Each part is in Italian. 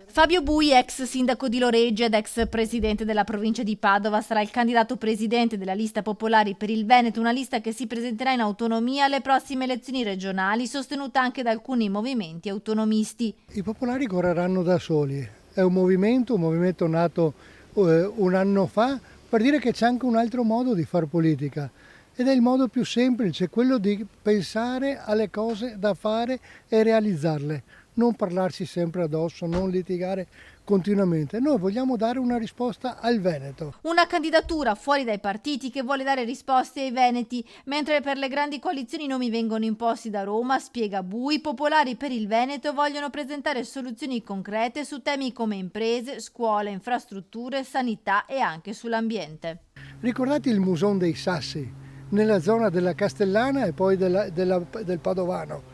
Fabio Bui, ex sindaco di Loreggia ed ex presidente della provincia di Padova, sarà il candidato presidente della lista Popolari per il Veneto, una lista che si presenterà in autonomia alle prossime elezioni regionali, sostenuta anche da alcuni movimenti autonomisti. I popolari correranno da soli, è un movimento nato un anno fa per dire che c'è anche un altro modo di fare politica ed è il modo più semplice, quello di pensare alle cose da fare e realizzarle. Non parlarsi sempre addosso, non litigare continuamente. Noi vogliamo dare una risposta al Veneto. Una candidatura fuori dai partiti che vuole dare risposte ai veneti, mentre per le grandi coalizioni i nomi vengono imposti da Roma, spiega Bui, Popolari per il Veneto vogliono presentare soluzioni concrete su temi come imprese, scuole, infrastrutture, sanità e anche sull'ambiente. Ricordate il Musone dei Sassi, nella zona della Castellana e poi del Padovano.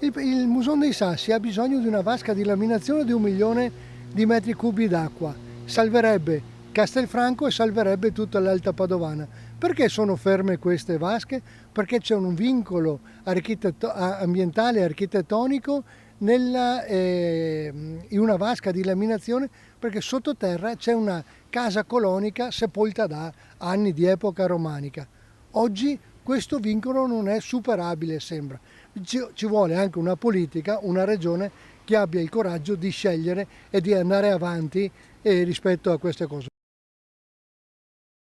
Il Musone dei Sassi ha bisogno di una vasca di laminazione di 1 milione di metri cubi d'acqua. Salverebbe Castelfranco e salverebbe tutta l'Alta Padovana. Perché sono ferme queste vasche? Perché c'è un vincolo ambientale e architettonico in una vasca di laminazione, perché sottoterra c'è una casa colonica sepolta da anni di epoca romanica. Oggi questo vincolo non è superabile, sembra. Ci vuole anche una politica, una regione che abbia il coraggio di scegliere e di andare avanti rispetto a queste cose.